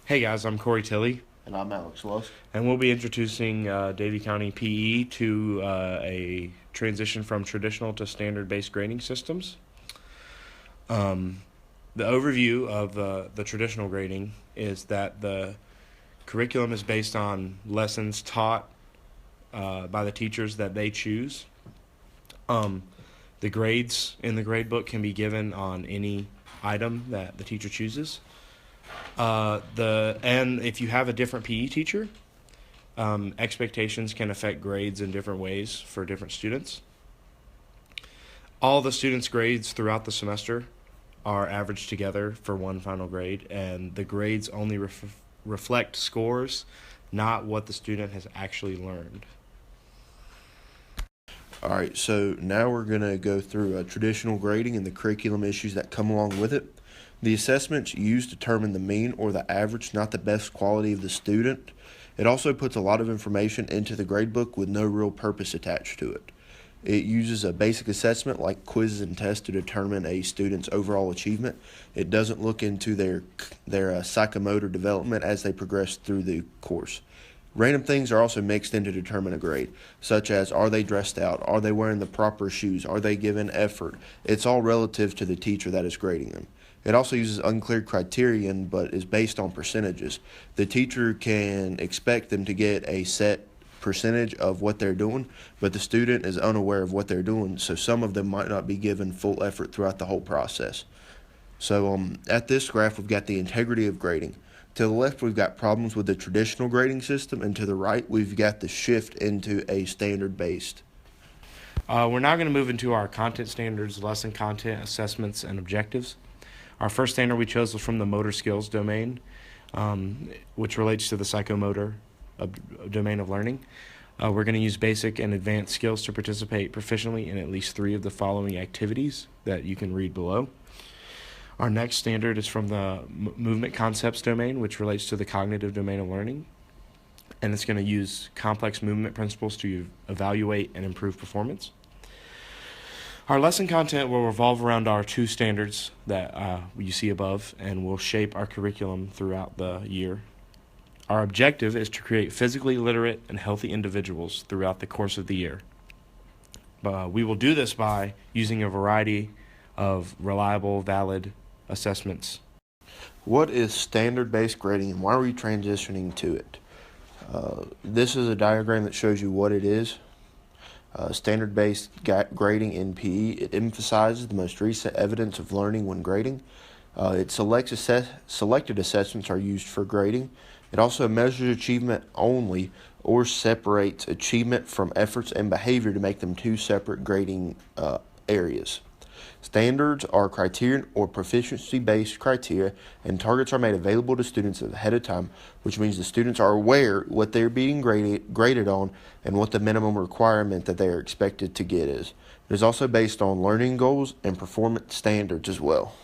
Hey guys, I'm Corey Tilley, And I'm Alex Lusk. and we'll be introducing Davie County PE to a transition from traditional to standard-based grading systems. Um, the overview of the traditional grading is that the curriculum is based on lessons taught by the teachers that they choose. Um, the grades in the grade book can be given on any item that the teacher chooses. And if you have a different PE teacher, expectations can affect grades in different ways for different students. All the students' grades throughout the semester are averaged together for one final grade, and the grades only reflect scores, not what the student has actually learned. All right, so now we're going to go through traditional grading and the curriculum issues that come along with it. The assessments used determine the mean or the average, not the best quality of the student. It also puts a lot of information into the gradebook with no real purpose attached to it. It uses a basic assessment like quizzes and tests to determine a student's overall achievement. It doesn't look into their psychomotor development as they progress through the course. Random things are also mixed in to determine a grade, such as are they dressed out, are they wearing the proper shoes, are they giving effort. It's all relative to the teacher that is grading them. It also uses unclear criterion but is based on percentages. The teacher can expect them to get a set percentage of what they're doing, but the student is unaware of what they're doing, so some of them might not be given full effort throughout the whole process. So at this graph, we've got the integrity of grading. To the left, we've got problems with the traditional grading system, and to the right, we've got the shift into a standard-based. We're now going to move into our content standards, lesson content, assessments, and objectives. Our first standard we chose was from the motor skills domain, which relates to the psychomotor domain of learning. We're going to use basic and advanced skills to participate proficiently in at least 3 of the following activities that you can read below. Our next standard is from the movement concepts domain, which relates to the cognitive domain of learning. And it's going to use complex movement principles to evaluate and improve performance. Our lesson content will revolve around our 2 standards that you see above and will shape our curriculum throughout the year. Our objective is to create physically literate and healthy individuals throughout the course of the year. We will do this by using a variety of reliable, valid assessments. What is standard-based grading, and why are we transitioning to it? This is a diagram that shows you what it is. Standard-based grading in PE, it emphasizes the most recent evidence of learning when grading. Selected assessments are used for grading. It also measures achievement only or separates achievement from efforts and behavior to make them 2 separate grading areas. Standards are criterion or proficiency-based criteria, and targets are made available to students ahead of time, which means the students are aware what they're being graded on and what the minimum requirement that they are expected to get is. It is also based on learning goals and performance standards as well.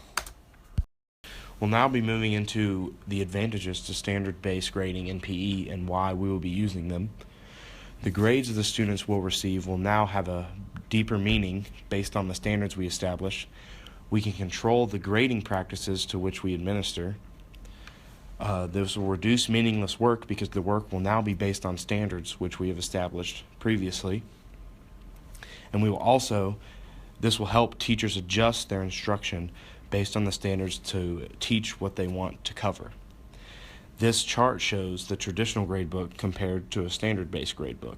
We'll now be moving into the advantages to standard-based grading in PE and why we will be using them. The grades the students will receive will now have a deeper meaning based on the standards we establish. We can control the grading practices to which we administer. This will reduce meaningless work because the work will now be based on standards which we have established previously. And this will help teachers adjust their instruction based on the standards to teach what they want to cover. This chart shows the traditional gradebook compared to a standard-based gradebook.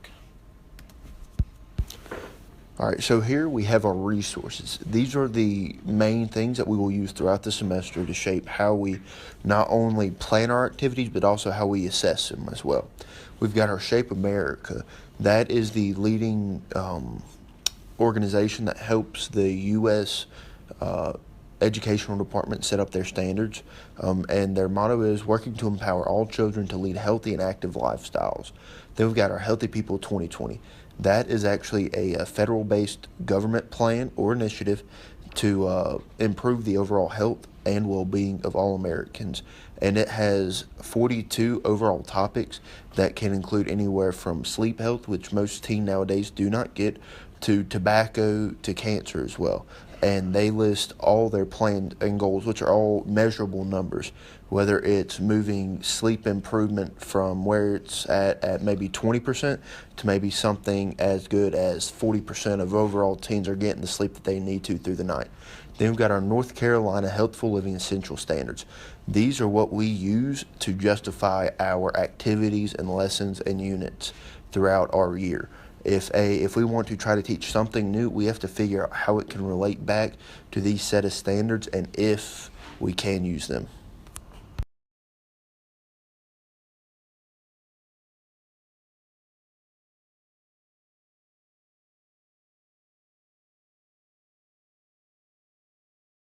All right, so here we have our resources. These are the main things that we will use throughout the semester to shape how we not only plan our activities, but also how we assess them as well. We've got our Shape America. That is the leading organization that helps the U.S. Educational department set up their standards, and their motto is working to empower all children to lead healthy and active lifestyles. Then we've got our Healthy People 2020. That is actually a federal-based government plan or initiative to improve the overall health and well-being of all Americans. And it has 42 overall topics that can include anywhere from sleep health, which most teens nowadays do not get, to tobacco, to cancer as well. and they list all their plans and goals, which are all measurable numbers, whether it's moving sleep improvement from where it's at maybe 20% to maybe something as good as 40% of overall teens are getting the sleep that they need to through the night. Then we've got our North Carolina Healthful Living Essential Standards. These are what we use to justify our activities and lessons and units throughout our year. If we want to try to teach something new, we have to figure out how it can relate back to these set of standards and if we can use them.